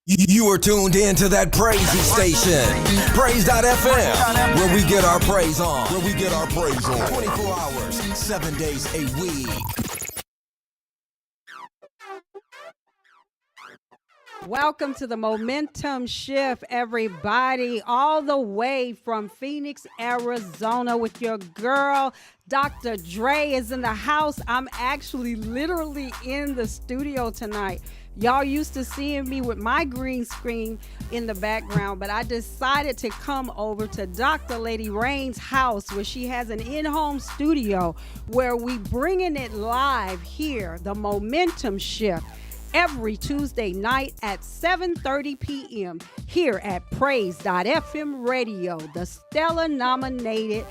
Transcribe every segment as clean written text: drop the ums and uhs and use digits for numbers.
You are tuned in to that PRAYzy station, PRAYZ.FM, where we get our praise on. 24 hours, 7 days a week. Welcome to the Momemtum Shift, everybody, all the way from Phoenix, Arizona, with your girl, Dr. Drea is in the house. I'm actually literally in the studio tonight. Y'all used to seeing me with my green screen in the background, but I decided to come over to Dr. Lady Rain's house, where she has an in-home studio where we bringing it live here, the Momemtum Shift, every Tuesday night at 7:30 p.m. here at PRAYZ.FM Radio, the Stella nominated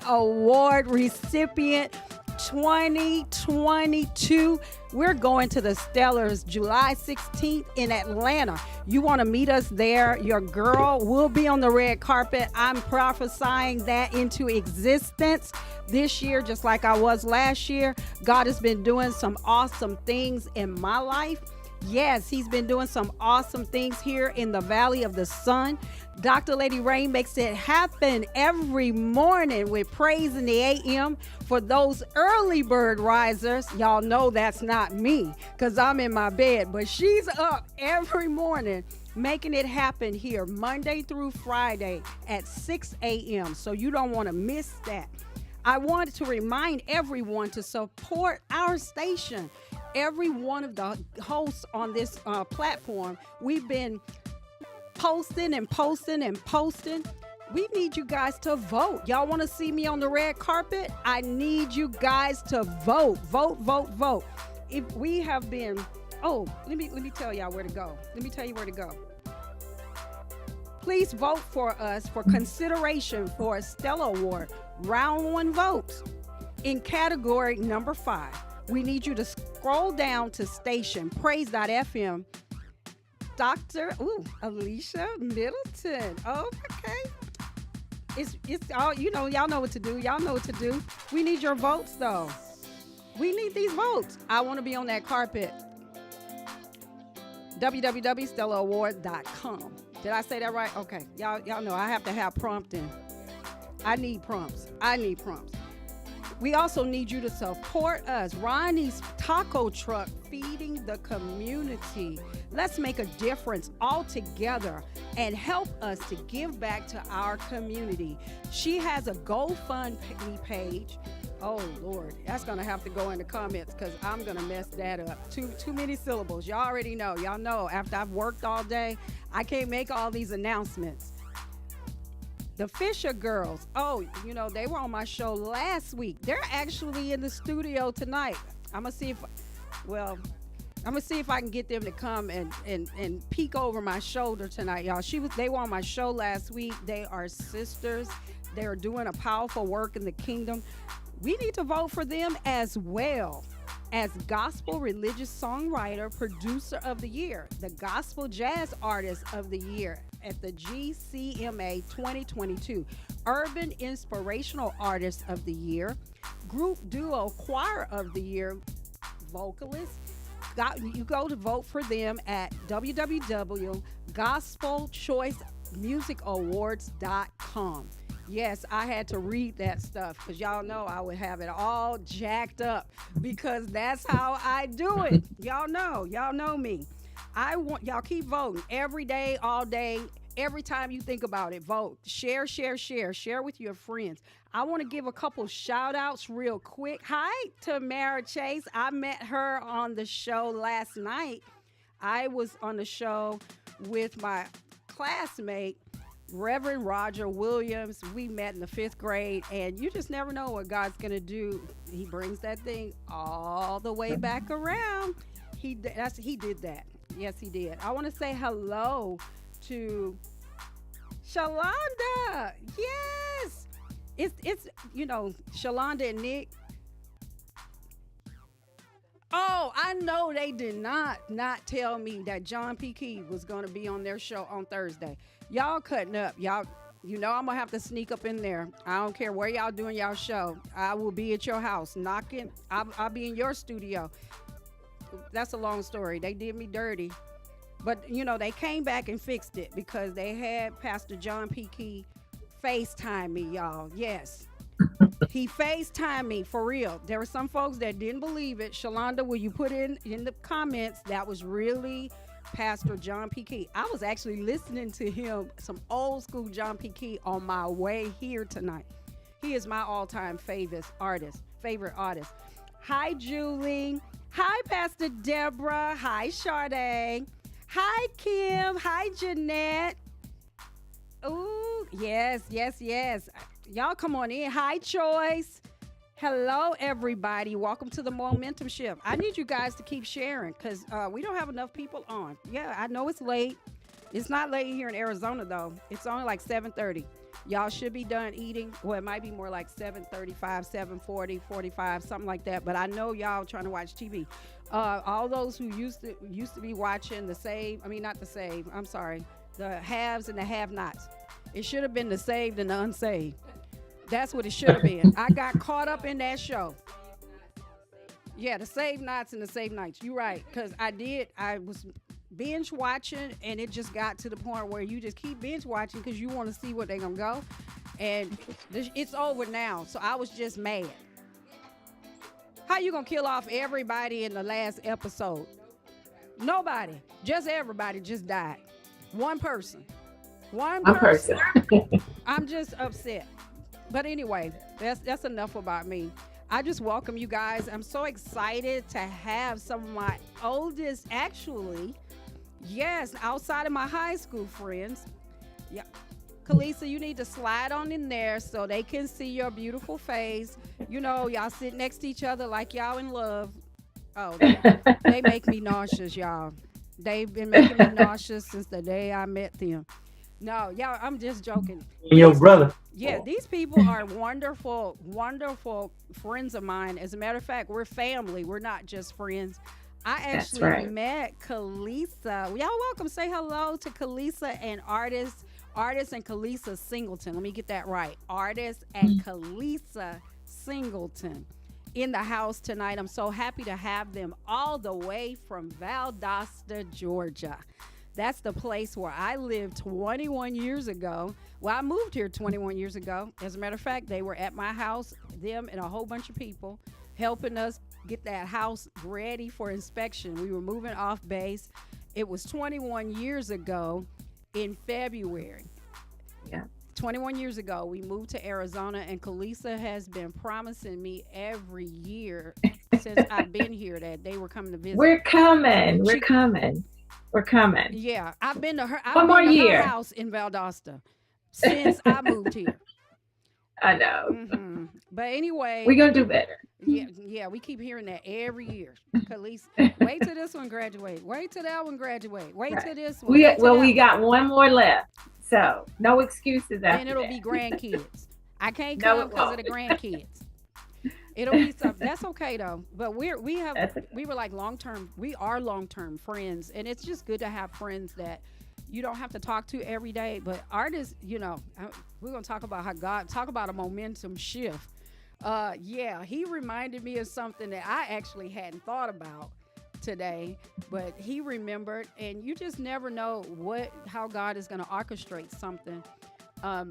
award recipient 2022. We're going to the Stellars July 16th in Atlanta. You want to meet us there? Your girl will be on the red carpet. I'm prophesying that into existence this year, just like I was last year. God has been doing some awesome things in my life. Yes, he's been doing some awesome things here in the Valley of the Sun. Dr. Lady Rain makes it happen every morning with Praise in the AM. For those early bird risers, y'all know that's not me because I'm in my bed, but she's up every morning making it happen here Monday through Friday at 6 a.m. So you don't want to miss that. I wanted to remind everyone to support our station. Every one of the hosts on this platform, we've been posting. We need you guys to vote. Y'all want to see me on the red carpet? I need you guys to vote. Vote. If we have been, let me tell y'all where to go. Please vote for us for consideration for a Stella Award. Round 1 votes. In category number 5, we need you to scroll down to station PRAYZ.FM. Alicia Middleton. Oh, okay. It's all, y'all know what to do. We need your votes, though. We need these votes. I want to be on that carpet. www.stellaaward.com. Did I say that right? Okay. Y'all know I have to have prompting. I need prompts. We also need you to support us. Ronnie's taco truck feeding the community. Let's make a difference all together and help us to give back to our community. She has a GoFundMe page. Oh, Lord, that's going to have to go in the comments because I'm going to mess that up. Too many syllables. Y'all already know. Y'all know after I've worked all day, I can't make all these announcements. The Fisher Girls, they were on my show last week. They're actually in the studio tonight. I'm gonna see if I can get them to come and peek over my shoulder tonight, y'all. They were on my show last week. They are sisters. They are doing a powerful work in the kingdom. We need to vote for them as well as Gospel Religious Songwriter Producer of the Year, the Gospel Jazz Artist of the Year at the GCMA 2022, Urban Inspirational Artist of the Year, Group Duo Choir of the Year vocalist. You go to vote for them at www.gospelchoicemusicawards.com. Yes, I had to read that stuff because y'all know I would have it all jacked up because that's how I do it. Y'all know me. I want y'all keep voting every day, all day, every time you think about it. Vote, share with your friends. I want to give a couple shout outs real quick. Hi, Tamara Chase. I met her on the show last night. I was on the show with my classmate, Reverend Roger Williams. We met in the 5th grade, and you just never know what God's going to do. He brings that thing all the way back around. He did that. Yes, he did. I want to say hello to Shalonda. Yes. It's Shalonda and Nick. Oh, I know they did not tell me that John P. Key was going to be on their show on Thursday. Y'all cutting up. Y'all, I'm going to have to sneak up in there. I don't care where y'all doing y'all show. I will be at your house knocking. I'll be in your studio. that's a long story. They did me dirty. But, they came back and fixed it because they had Pastor John P. Key FaceTime me, y'all. Yes. He FaceTimed me for real. There were some folks that didn't believe it. Shalonda, will you put in the comments that was really Pastor John P. Key? I was actually listening to him, some old school John P. Key, on my way here tonight. He is my all-time favorite artist. Hi, Julie. Hi, Pastor Deborah. Hi, Sade. Hi, Kim. Hi, Jeanette. Ooh, yes. Y'all come on in. Hi, Choice. Hello, everybody. Welcome to the Momemtum Shift. I need you guys to keep sharing because we don't have enough people on. Yeah, I know it's late. It's not late here in Arizona, though. It's only like 7:30. Y'all should be done eating. Well, it might be more like 7:35, 7:40, 45, something like that. But I know y'all trying to watch TV. All those who used to be watching the haves and the have-nots. It should have been the saved and the unsaved. That's what it should have been. I got caught up in that show. Yeah, the save nots and the save nights. You're right, because I was binge watching, and it just got to the point where you just keep binge watching because you want to see where they're going to go. And it's over now, so I was just mad. How you going to kill off everybody in the last episode? Nobody. Just everybody just died. One person. One person. I'm just upset. But anyway, that's enough about me. I just welcome you guys. I'm so excited to have some of my oldest, actually, yes, outside of my high school friends. Yeah. Kalisa, you need to slide on in there so they can see your beautiful face. Y'all sit next to each other like y'all in love. Oh, they make me nauseous, y'all. They've been making me nauseous since the day I met them. No, y'all, I'm just joking. Your brother. Yeah, these people are wonderful, wonderful friends of mine. As a matter of fact, we're family. We're not just friends. I actually met Kalisa. Y'all welcome. Say hello to Kalisa and Artis and Kalisa Singleton. Let me get that right. Artis and Kalisa Singleton in the house tonight. I'm so happy to have them all the way from Valdosta, Georgia. That's the place where I lived 21 years ago. Well, I moved here 21 years ago. As a matter of fact, they were at my house, them and a whole bunch of people, helping us get that house ready for inspection. We were moving off base. It was 21 years ago in February. Yeah. 21 years ago, we moved to Arizona, and Kalisa has been promising me every year since I've been here that they were coming to visit. We're coming. We're coming. Yeah, I've been to her. One more year. Her house in Valdosta since I moved here. I know. Mm-hmm. But anyway, we're gonna do better. Yeah, we keep hearing that every year. Kalisa, wait till this one graduate. Wait till that one graduate. Wait till this one. We got one more left, so no excuses after and it'll that. be grandkids. I can't come because of the grandkids. It'll be something. That's okay though. But we were like we are long-term friends, and it's just good to have friends that you don't have to talk to every day. But artists, we're gonna talk about talk about a momentum shift. He reminded me of something that I actually hadn't thought about today, but he remembered, and you just never know how God is gonna orchestrate something.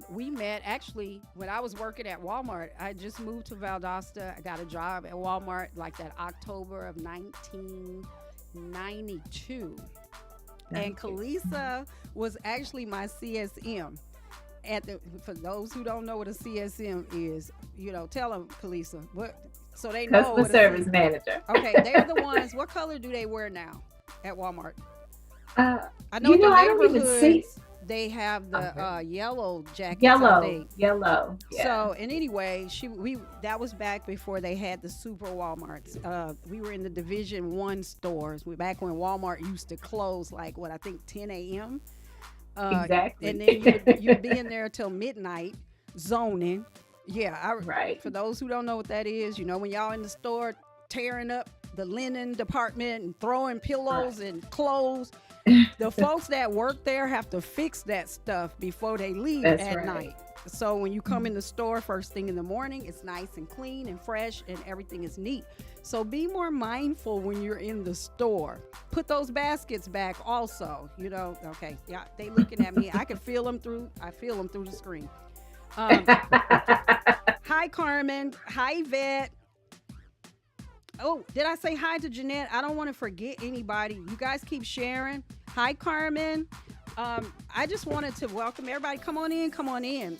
We met actually when I was working at Walmart. I just moved to Valdosta. I got a job at Walmart like that October of 1992. And Kalisa was actually my CSM. For those who don't know what a CSM is, tell them, Kalisa, so they know. Customer service manager. Okay, they're the ones. What color do they wear now at Walmart? I know I don't even see. They have the yellow jackets. Yellow. Yeah. So, and anyway, that was back before they had the super Walmarts. We were in the Division 1 stores. Back when Walmart used to close 10 a.m. Exactly. And then you'd be in there till midnight zoning. Yeah. Right. For those who don't know what that is, when y'all in the store tearing up the linen department and throwing pillows and clothes. The folks that work there have to fix that stuff before they leave at night. So when you come in the store first thing in the morning, it's nice and clean and fresh and everything is neat. So be more mindful when you're in the store. Put those baskets back also, Okay, yeah, they looking at me. I feel them through the screen. Hi, Carmen. Hi, Yvette. Oh, did I say hi to Jeanette? I don't want to forget anybody. You guys keep sharing. Hi, Carmen. I just wanted to welcome everybody. Come on in.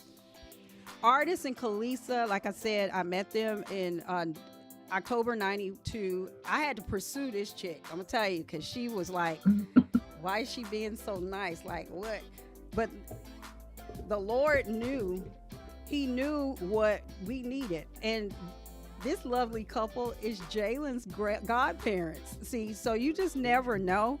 Artis and Kalisa, like I said, I met them in October 92. I had to pursue this chick. I'm going to tell you, because she was like, why is she being so nice? Like, what? But the Lord knew. He knew what we needed. And this lovely couple is Jalen's godparents. See, so you just never know.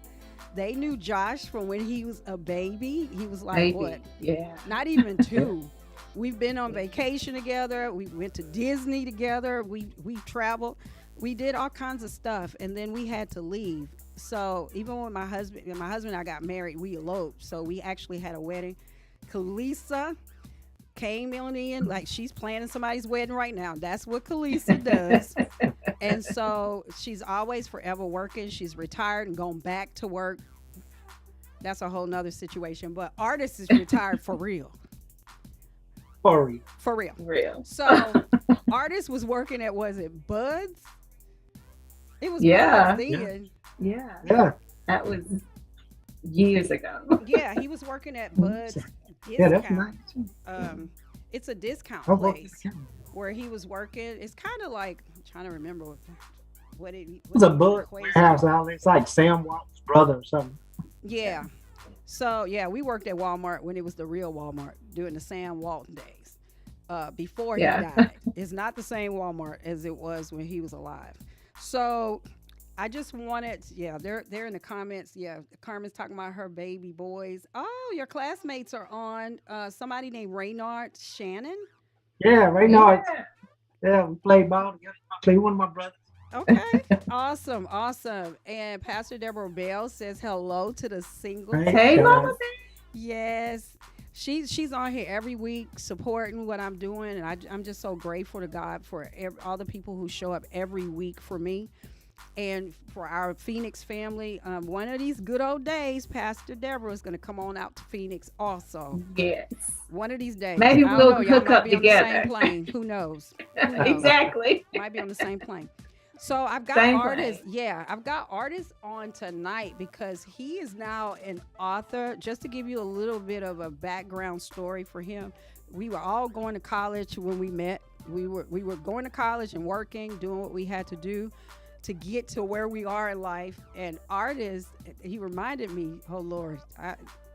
They knew Josh from when he was a baby. He was like, what? Yeah. Not even 2. We've been on vacation together. We went to Disney together. We traveled. We did all kinds of stuff. And then we had to leave. So even when my husband and I got married, we eloped. So we actually had a wedding. Kalisa came on in like she's planning somebody's wedding right now. That's what Kalisa does. And so she's always forever working. She's retired and going back to work. That's a whole nother situation. But Artis is retired for real. For real. So Artis was working at, was it Bud's? It was Bud's then. Yeah. That was years ago. Yeah, he was working at Bud's. Yeah, that's nice. It's a discount place where he was working. It's kind of like, I'm trying to remember what it was. A Bud warehouse outlet. It's like Sam Walton's brother or something. Yeah. So yeah, we worked at Walmart when it was the real Walmart during the Sam Walton days. Before he died. It's not the same Walmart as it was when he was alive. So I just wanted, they're in the comments. Yeah, Carmen's talking about her baby boys. Oh, your classmates are on. Somebody named Raynard Shannon. Yeah, Raynard. Yeah, we played ball together. He's one of my brothers. Okay, awesome. And Pastor Deborah Bell says hello to the Singleton. Hey, Mama. Yes. She's on here every week supporting what I'm doing, and I'm just so grateful to God for all the people who show up every week for me. And for our Phoenix family, one of these good old days, Pastor Deborah is going to come on out to Phoenix also. Yes. One of these days. Maybe we'll hook up together. On the same plane. Who knows? Exactly. Might be on the same plane. So I've got Artis. Yeah, I've got Artis on tonight because he is now an author. Just to give you a little bit of a background story for him, we were all going to college when we met. We were going to college and working, doing what we had to do to get to where we are in life. And Artis, he reminded me, oh Lord,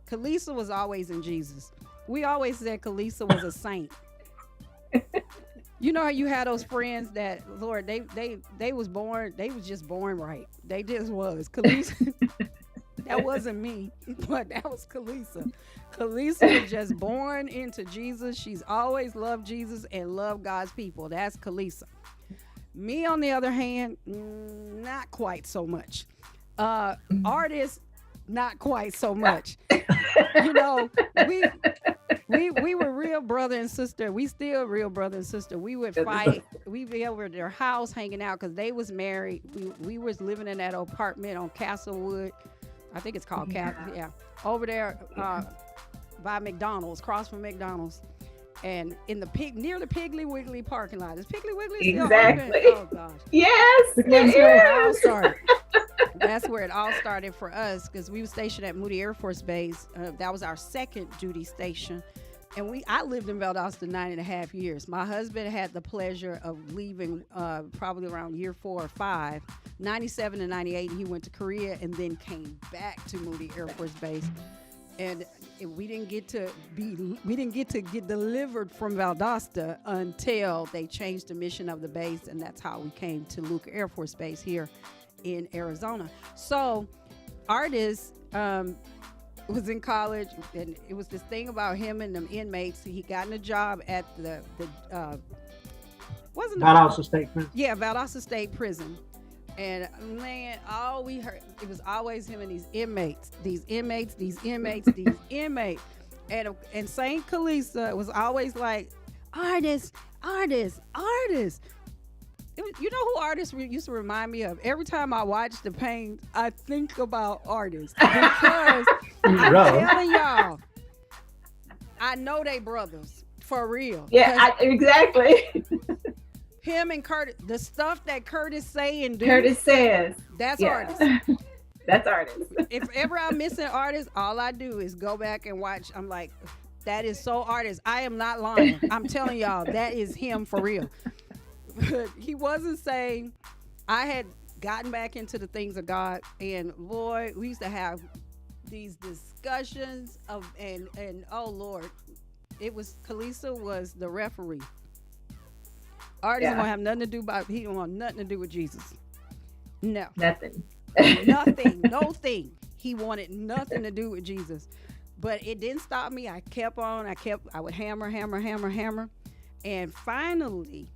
Kalisa was always in Jesus. We always said Kalisa was a saint. You know how you had those friends that, Lord, they was just born right. They just was. Kalisa, that wasn't me, but that was Kalisa. Kalisa was just born into Jesus. She's always loved Jesus and loved God's people. That's Kalisa. Me, on the other hand, not quite so much. Artis, not quite so much. You know, we were real brother and sister. We still real brother and sister. We would fight. We'd be over at their house hanging out because they was married. We was living in that apartment on Castlewood. I think it's called Castle. Yeah, over there by McDonald's, across from McDonald's. And in near the Piggly Wiggly parking lot. Is Piggly Wiggly still open? Oh gosh. Yes. That's where it all started. That's where it all started for us because we were stationed at Moody Air Force Base. That was our second duty station. And I lived in Valdosta 9.5 years. My husband had the pleasure of leaving probably around year 4 or 5, 97 to 98. And he went to Korea and then came back to Moody Air Force Base. And we didn't get to get delivered from Valdosta until they changed the mission of the base, and that's how we came to Luke Air Force Base here in Arizona. So Artis was in college, and it was this thing about him and them inmates. He got in a job at the Valdosta State Prison. Yeah, Valdosta State Prison. And man, all we heard, it was always him and these inmates. And Saint Kalisa was always like, Artis. You know who Artis used to remind me of? Every time I watch the pain, I think about Artis because I'm telling y'all, I know they brothers for real. Yeah, exactly. Him and Curtis, the stuff that Curtis say and do. Curtis says. That's yeah. Artis. That's Artis. If ever I'm missing Artis, all I do is go back and watch. I'm like, that is so Artis. I am not lying. I'm telling y'all, that is him for real. But he wasn't saying, I had gotten back into the things of God, and Lord, we used to have these discussions of, and oh Lord, it was, Kalisa was the referee. Artis don't have nothing to do about, he don't want nothing to do with Jesus. No. Nothing. Nothing. No thing. He wanted nothing to do with Jesus. But it didn't stop me. I kept on. I would hammer. And finally,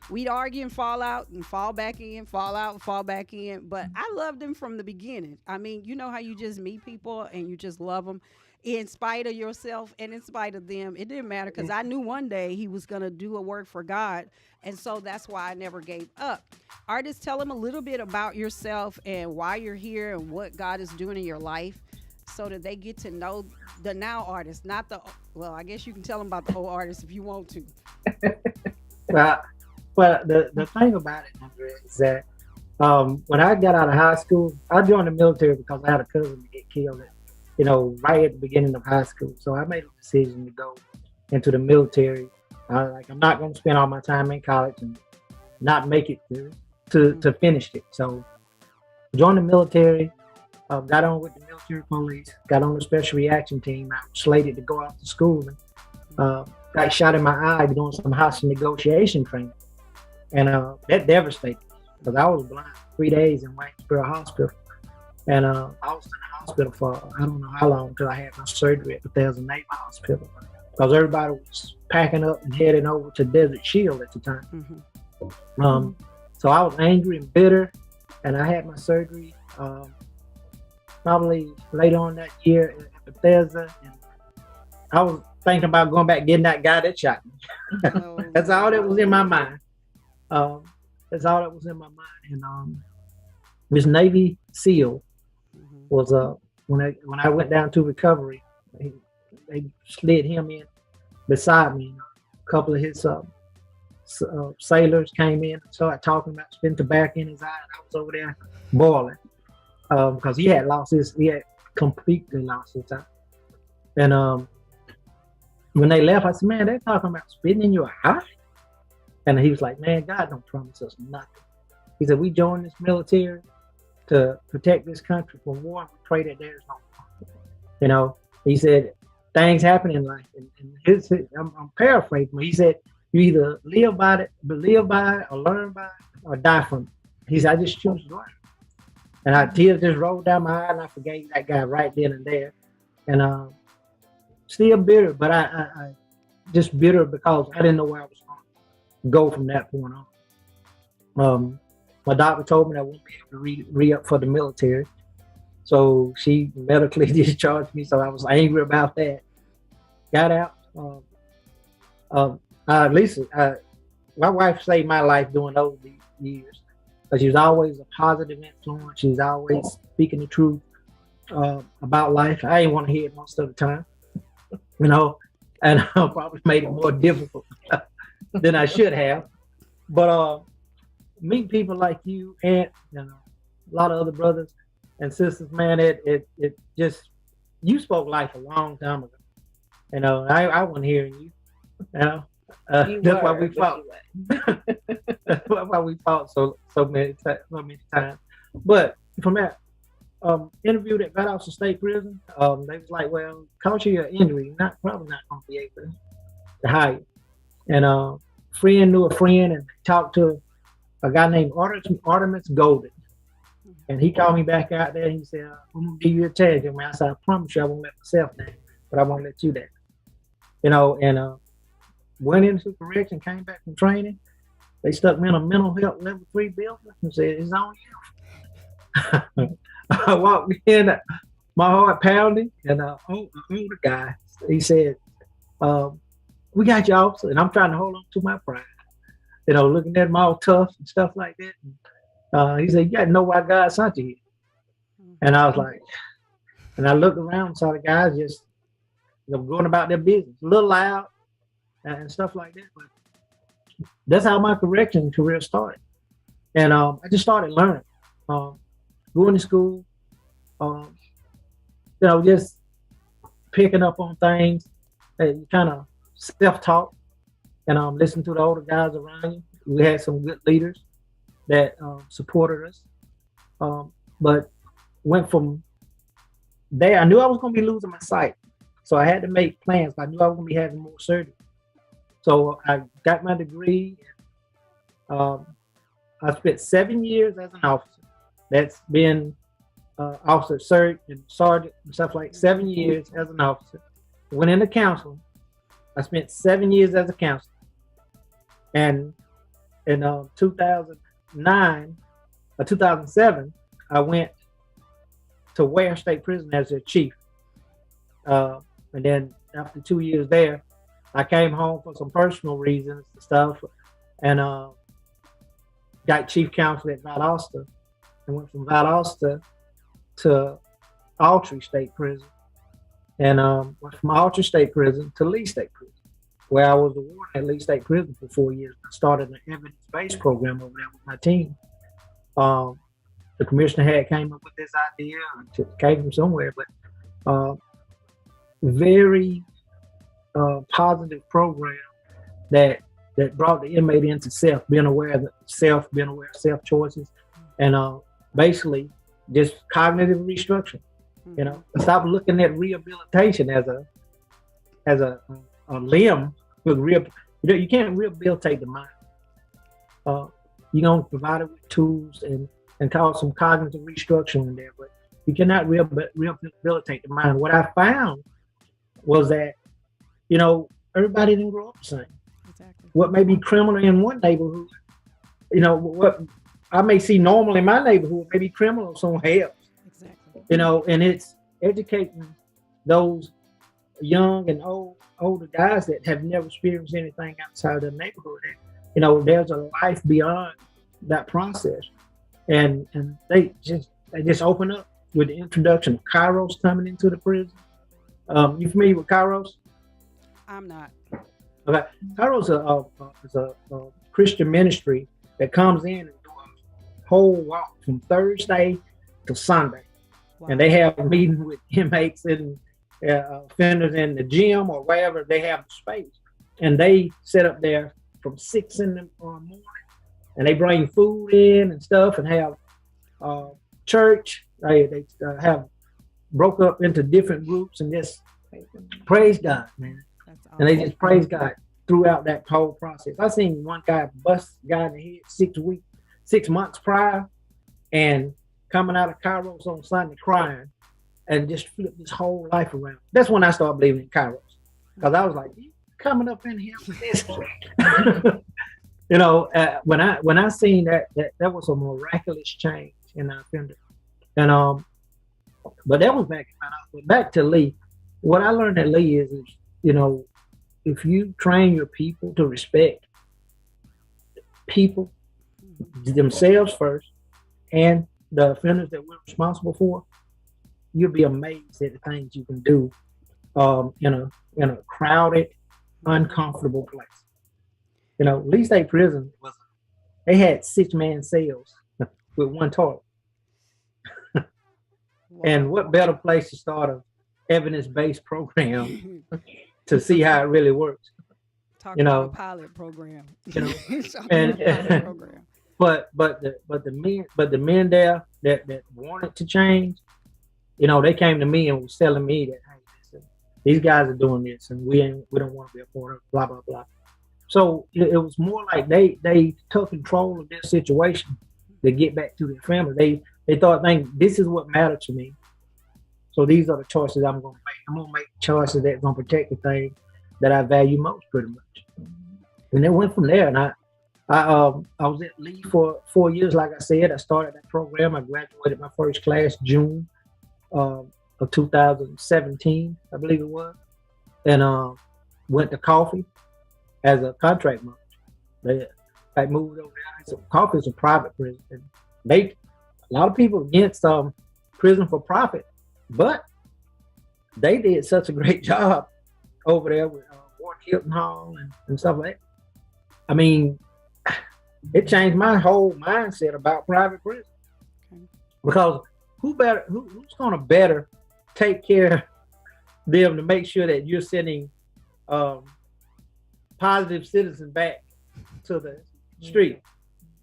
we'd argue and fall out and fall back in, fall out and fall back in. But I loved him from the beginning. I mean, you know how you just meet people and you just love them in spite of yourself and in spite of them. It didn't matter because I knew one day he was going to do a work for God. And so that's why I never gave up. Artis, tell them a little bit about yourself and why you're here and what God is doing in your life so that they get to know the now artist, not the, well, I guess you can tell them about the old artist if you want to. Well, the thing about it, Andrea, is that when I got out of high school, I joined the military because I had a cousin to get killed right at the beginning of high school. So I made a decision to go into the military. I'm not going to spend all my time in college and not make it to finish it. So joined the military, got on with the military police, got on the special reaction team. I was slated to go out to school and got shot in my eye doing some hostage negotiation training. And that devastated me because I was blind 3 days in Waynesboro Hospital. And I was in the hospital for I don't know how long until I had my surgery at Bethesda Naval Hospital because everybody was packing up and heading over to Desert Shield at the time. So I was angry and bitter, and I had my surgery probably later on that year at Bethesda. And I was thinking about going back getting that guy that shot me. That's all that was in my mind. That's all that was in my mind. And this Navy SEAL was when I went down to recovery, they slid him in beside me. A couple of his sailors came in and started talking about spitting tobacco in his eye, and I was over there boiling because he had completely lost his eye. And when they left, I said, "Man, they're talking about spitting in your eye," and he was like, "Man, God don't promise us nothing." He said, "We joined this military to protect this country from war, and we pray that there's no war." He said, things happen in life. And I'm paraphrasing, he said, you either live by it, or learn by it, or die from it. He said, I just choose life. And tears just rolled down my eye, and I forgave that guy right then and there. And still bitter, but I just bitter because I didn't know where I was going to go from that point on. My doctor told me that I wouldn't be able to re-up for the military. So she medically discharged me. So I was angry about that. Got out. My wife saved my life during those years. But she was always a positive influence. She was always speaking the truth about life. I didn't want to hear it most of the time, and probably made it more difficult than I should have. But meeting people like you and a lot of other brothers and sisters, man, it just, you spoke life a long time ago. I wasn't hearing you. That's why we fought. That's why we fought so many times. But from that interview that got out of state prison, they was like, "Well, because of your injury, probably not going to be able to hire you." And a friend knew a friend, and talked to a guy named Artis Golden. And he called me back out there. And he said, "I'm gonna give you a tag." And I said, "I promise you, I won't let myself down, but I won't let you down." And went into correction, came back from training. They stuck me in a mental health level 3 building and said, "It's on you." I walked in, my heart pounding, and an older guy he said, we got you, officer. And I'm trying to hold on to my pride, looking at him all tough and stuff like that. And, he said, you got to know why God sent you here. And I was like, and I looked around and saw the guys just going about their business, a little loud and stuff like that. But that's how my correction career started. And I just started learning, going to school, just picking up on things, kind of self-taught, and listen to the older guys around you. We had some good leaders that supported us, but went from there. I knew I was going to be losing my sight, so I had to make plans. I knew I was going to be having more surgery, so I got my degree. I spent 7 years as an officer. That's been officer, sergeant, and stuff like 7 years as an officer. Went into counseling. I spent 7 years as a counselor. And in 2009 or 2007, I went to Ware State Prison as their chief. And then after 2 years there, I came home for some personal reasons and stuff, and got chief counsel at Valdosta, and went from Valdosta to Artis State Prison, and went from Artis State Prison to Lee State Prison, where I was a warden at Lee State Prison for 4 years. I started an evidence-based program over there with my team. The commissioner came up with this idea, it came from somewhere, but very positive program that brought the inmate into self, being aware of self, being aware of self choices, and basically just cognitive restructuring. Stop looking at rehabilitation as a limb. You can't rehabilitate the mind. You're gonna provide it with tools and cause some cognitive restructuring in there, but you cannot rehabilitate the mind. What I found was that, everybody didn't grow up the same. Exactly. What may be criminal in one neighborhood, what I may see normal in my neighborhood may be criminal somewhere else. Exactly. And it's educating those young and older guys that have never experienced anything outside their neighborhood. There's a life beyond that process, and they just open up with the introduction of Kairos coming into the prison. You familiar with Kairos? I'm not. Okay, Kairos is a Christian ministry that comes in and do a whole walk from Thursday to Sunday. Wow. And they have meetings with inmates and offenders in the gym or wherever they have the space. And they set up there from 6 in the morning, and they bring food in and stuff, and have church. They have broke up into different groups and just praise God, man. Awesome. And they just praise God throughout that whole process. I seen one guy bust a guy in the head 6 months prior, and coming out of Kairos on Sunday crying, and just flip his whole life around. That's when I started believing in Kairos, because I was like, you coming up in here with this? When I seen that was a miraculous change in our offender. And but that was back to Lee. What I learned at Lee is if you train your people to respect people themselves first and the offenders that we're responsible for, you'll be amazed at the things you can do in a crowded, uncomfortable place. Lee State Prison they had 6-man cells with one toilet. And what better place to start a evidence-based program to see how it really works? Talk about a pilot program. But the men there that wanted to change, they came to me and was telling me that, hey, listen, these guys are doing this, and we don't want to be a part of it, blah blah blah. So it was more like they took control of their situation to get back to their family. They thought, this is what mattered to me. So these are the choices I'm going to make. I'm going to make choices that's going to protect the thing that I value most, pretty much. And it went from there. And I was at Lee for 4 years. Like I said, I started that program. I graduated my first class June of 2017, I believe it was. and went to coffee as a contract month. They moved over there. So coffee is a private prison. And a lot of people against prison for profit, but they did such a great job over there with Warren Hilton Hall and stuff like that. I mean, it changed my whole mindset about private prison. Because who's going to better take care of them to make sure that you're sending positive citizens back to the street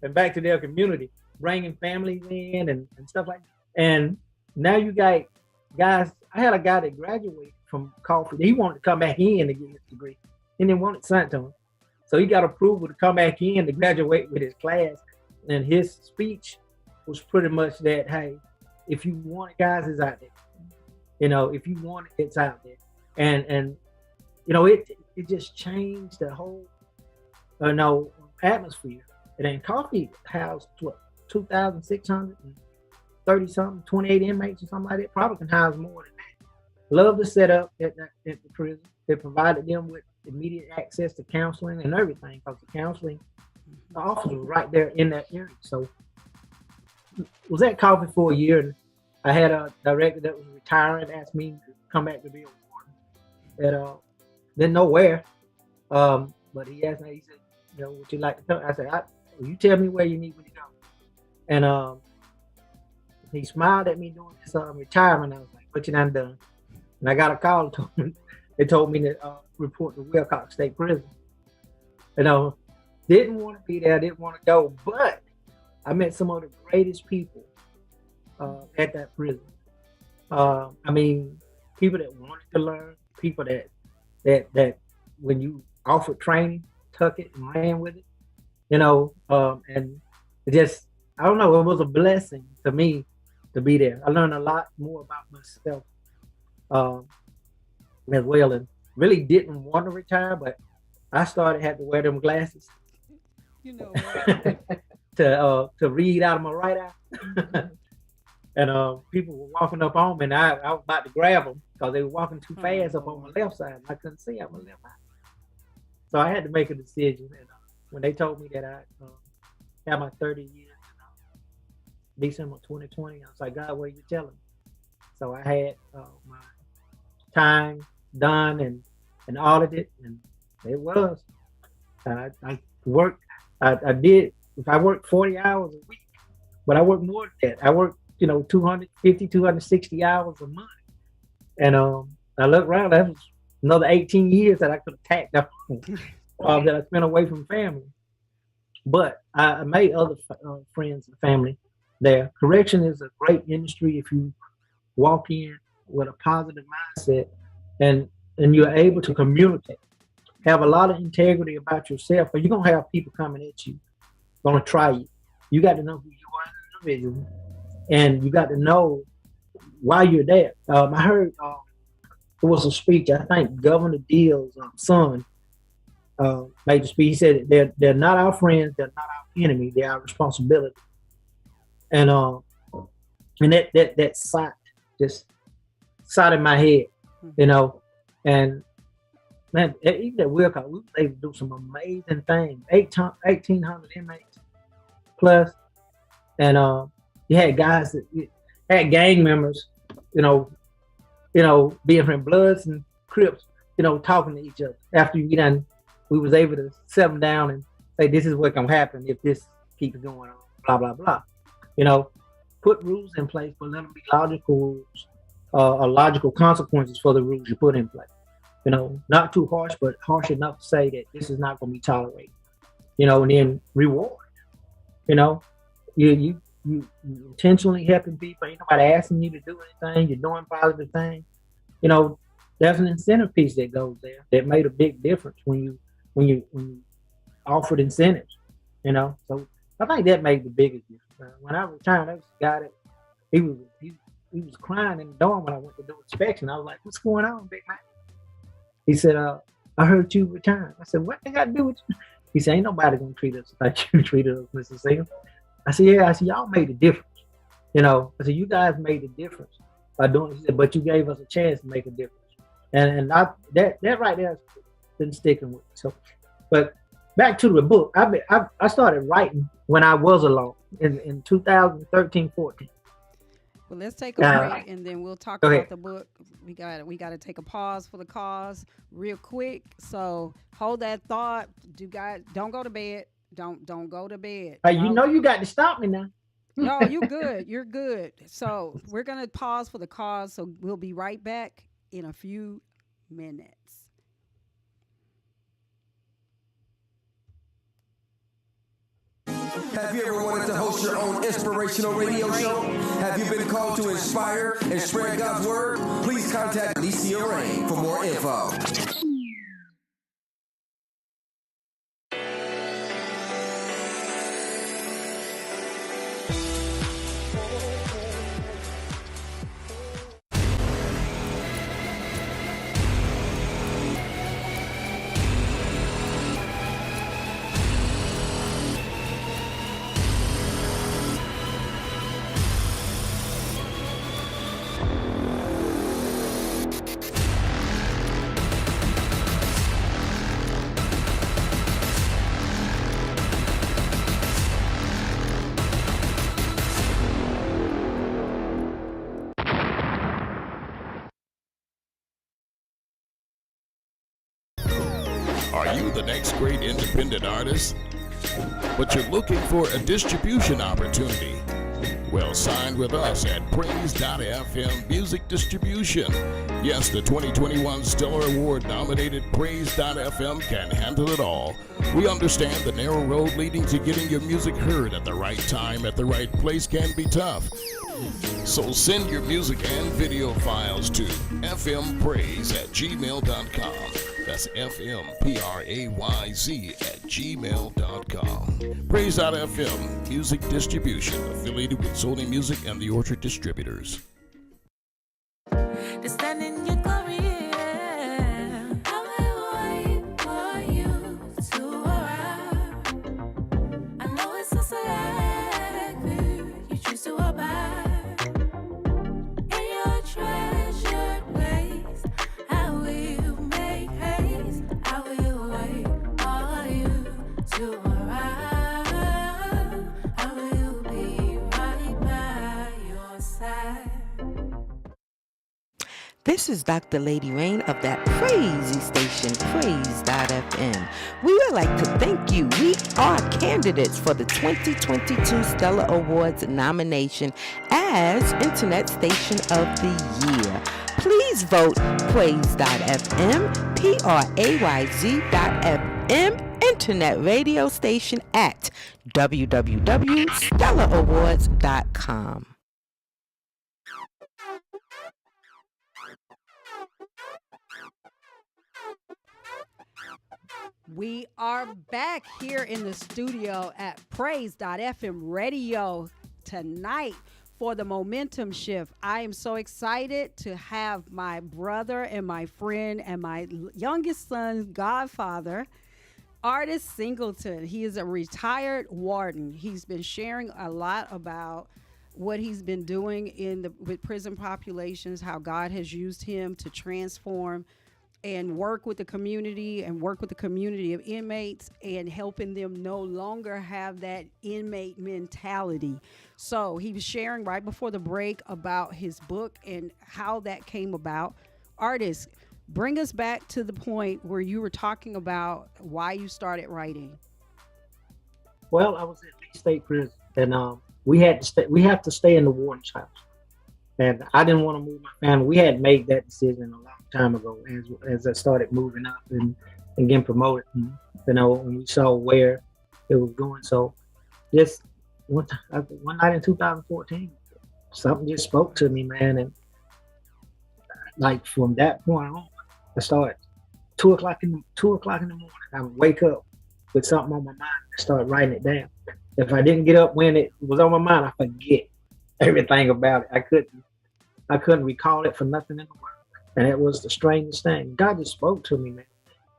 and back to their community, bringing families in and stuff like that. And now you got guys. I had a guy that graduated from coffee. He wanted to come back in to get his degree. He didn't want it sent to him. So he got approval to come back in to graduate with his class. And his speech was pretty much that, hey, if you want it, guys, it's out there. You know, if you want it, it's out there. And you know, it just changed the whole atmosphere. And then coffee housed 2,630 something, 28 inmates or something like that. Probably can house more than that. Love the setup at the prison. They provided them with immediate access to counseling and everything, because the counseling office was right there in that area. So was at coffee for a year, and I had a director that was retiring asked me to come back to be a warden. Didn't know where, but he asked me. He said, "You know, would you like to come?" I said, "You tell me where you need me to go." And he smiled at me doing this retirement. I was like, "What you done?" And I got a call. They told me to report to Wilcox State Prison. Didn't want to be there, didn't want to go, but I met some of the greatest people at that prison. I mean, people that wanted to learn, people that when you offered training, took it and ran with it, and it just, I don't know, it was a blessing to me to be there. I learned a lot more about myself as well, and really didn't want to retire, but I started had to wear them glasses, to read out of my right eye. And people were walking up on me, and I was about to grab them because they were walking too fast up on my left side. I couldn't see out my left eye, so I had to make a decision. And when they told me that I had my 30 years in December 2020, I was like, God, what are you telling me? So I had my time done and audited, and it was. I worked. I did. If I worked 40 hours a week, but I worked more than that. I worked, 250, 260 hours a month. And I looked around. That was another 18 years that I could have tacked up that I spent away from family. But I made other friends and family there. Correction is a great industry if you walk in with a positive mindset and you're able to communicate. Have a lot of integrity about yourself, or you're going to have people coming at you, going to try you. You got to know who you are as an individual, and you got to know why you're there. I heard it was a speech, I think Governor Deal's son made the speech. He said, they're not our friends, they're not our enemy, they're our responsibility. And that sight just sat in my head, and man, even at Wilcox, we were able to do some amazing things. 1,800 inmates plus, and you had guys that had gang members, being from Bloods and Crips, talking to each other. After we done, we was able to set them down and say, this is what's gonna happen if this keeps going on, blah blah blah. Put rules in place, but let them be logical rules, or logical consequences for the rules you put in place. Not too harsh, but harsh enough to say that this is not going to be tolerated. And then reward. You intentionally helping people. Ain't nobody asking you to do anything. You're doing positive things. There's an incentive piece that goes there that made a big difference when you offered incentives. So I think that made the biggest difference. When I retired, there was a guy that he was crying in the dorm when I went to do inspection. I was like, "What's going on, big man?" He said, I heard you retired. I said, what they got to do with you? He said, ain't nobody going to treat us like you treated us, Mr. Singer. I said, yeah. I said, y'all made a difference. I said, you guys made a difference by doing it. He said, but you gave us a chance to make a difference. and that right there has been sticking with me. So, but back to the book, I started writing when I was alone in 2013, 14. Well, let's take a break and then we'll talk about the book. We got to take a pause for the cause real quick. So hold that thought. Don't go to bed. Don't go to bed. You know you got to stop me now. No, you good. You're good. So we're gonna pause for the cause. So we'll be right back in a few minutes. Have you ever wanted to host your own inspirational radio show? Have you been called to inspire and spread God's word? Please contact Alicia Rain for more info. Are you the next great independent artist? But you're looking for a distribution opportunity? Well, sign with us at PRAYzy.FM Music Distribution. Yes, the 2021 Stellar Award nominated PRAYzy.FM can handle it all. We understand the narrow road leading to getting your music heard at the right time at the right place can be tough. So send your music and video files to fmprayz@gmail.com. That's fmprayz@gmail.com. PRAYzy.FM Music Distribution, affiliated with Sony Music and the Orchard Distributors. This is Dr. Lady Rain of that PRAYzy station, PRAYzy.FM. We would like to thank you. We are candidates for the 2022 Stellar Awards nomination as Internet Station of the Year. Please vote PRAYzy.FM, PRAYZ.FM, Internet radio station at www.stellarawards.com. We are back here in the studio at PRAYzy.FM radio tonight for the Momemtum Shift. I am so excited to have my brother and my friend and my youngest son's godfather, Artis Singleton. He is a retired warden. He's been sharing a lot about what he's been doing with prison populations, how God has used him to transform and work with the community of inmates and helping them no longer have that inmate mentality. So he was sharing right before the break about his book and how that came about. Artis, bring us back to the point where you were talking about why you started writing. Well, I was at Lee State Prison, and we have to stay in the warden's house. And I didn't want to move my family. We had made that decision a long time ago as I started moving up and getting promoted. And, when we saw where it was going. So just one night in 2014, something just spoke to me, man. And like from that point on, I started 2 o'clock in the morning. I would wake up with something on my mind and start writing it down. If I didn't get up when it was on my mind, I forget everything about it. I couldn't recall it for nothing in the world. And it was the strangest thing. God just spoke to me, man,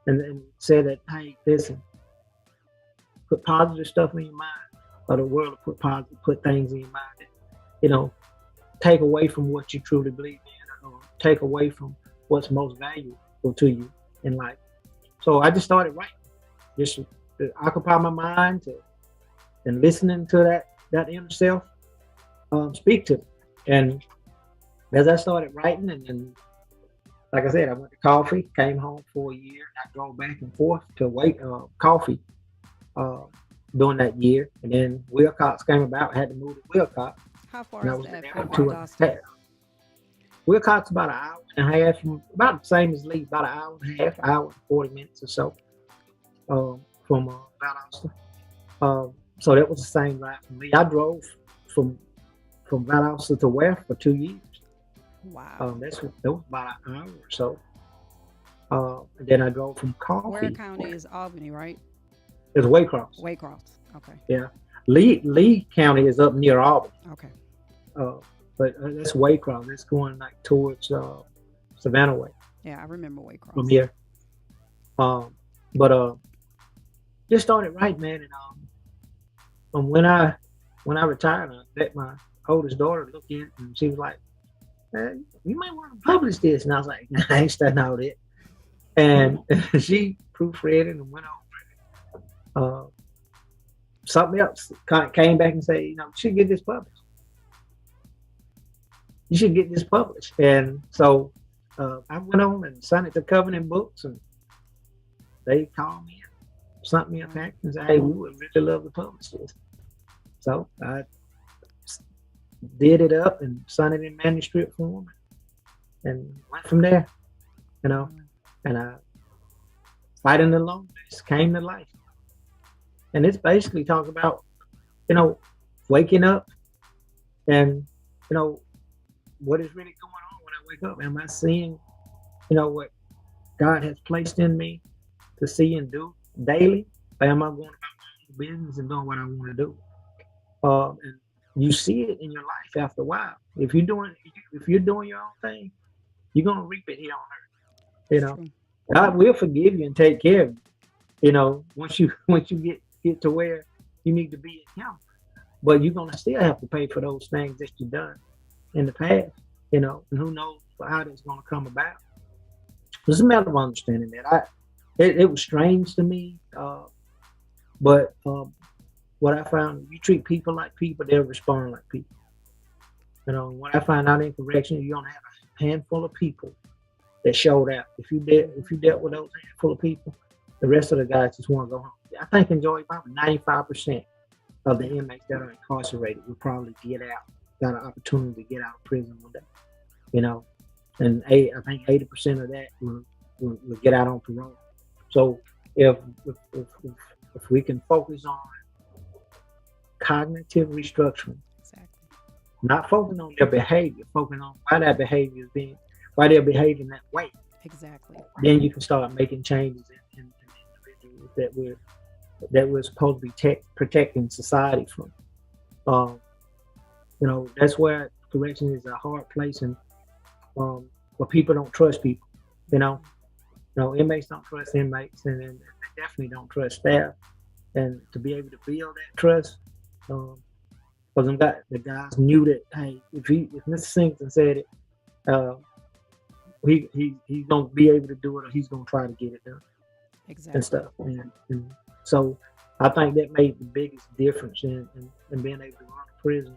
and said that, hey, listen, put positive stuff in your mind, or the world will put things in your mind that, take away from what you truly believe in, or take away from what's most valuable to you in life. So I just started writing, just to occupy my mind and listening to that inner self speak to me. And as I started writing, and like I said, I went to coffee, came home for a year, and I drove back and forth to coffee during that year. And then Wilcox came about, I had to move to Wilcox. How far And I is was in that there from for 2 Valdosta? hours. Wilcox about an hour and a half, about the same as Lee, about an hour and a half, hour and 40 minutes or so from Valdosta. So that was the same ride for me. I drove from Valdosta to West for 2 years. Wow. That was about an hour or so. And then I drove from Coffee. Ware County is Albany, right? It's Waycross. Waycross. Okay. Yeah. Lee County is up near Albany. Okay. But that's Waycross. It's going like towards Savannah way. Yeah, I remember Waycross. From here. But just started writing, man. And when I retired, I let my oldest daughter look in, and she was like, "Hey, you might want to publish this." And I was like, "I ain't studying all that." And she proofread it and went over it. Something else came back and said, "You should get this published. You should get this published." And so I went on and signed it to Covenant Books, and they called me and sent me a pack and said, "Hey, we would really love to publish this." So I did it up and signed it in manuscript form and went from there, and I fighting the loneliness came to life. And it's basically talking about, waking up and, what is really going on when I wake up. Am I seeing, what God has placed in me to see and do daily? Or am I going about my own business and doing what I want to do? And you see it in your life after a while. If you're doing your own thing, you're gonna reap it here on earth. God will forgive you and take care of you. Once you get to where you need to be in Him. But you're gonna still have to pay for those things that you've done in the past. And who knows how that's gonna come about. It's a matter of understanding that. It was strange to me, but what I found, you treat people like people, they'll respond like people. What I find out in correction, you're gonna have a handful of people that showed out. If you dealt with those handful of people, the rest of the guys just want to go home. I think enjoy about 95% of the inmates that are incarcerated will probably get out, got an opportunity to get out of prison one day. And I think 80% of that will get out on parole. So if we can focus on cognitive restructuring, not focusing on their behavior, focusing on why that behavior is why they're behaving that way. Exactly. Then you can start making changes in individuals that we're supposed to be protecting society from. That's where correction is a hard place, and where people don't trust people. Inmates don't trust inmates, and they definitely don't trust staff. And to be able to build that trust, because the guys knew that, hey, if Mr. Singleton said it, he's gonna be able to do it, or he's gonna try to get it done. Exactly. And stuff. And so I think that made the biggest difference in being able to run a prison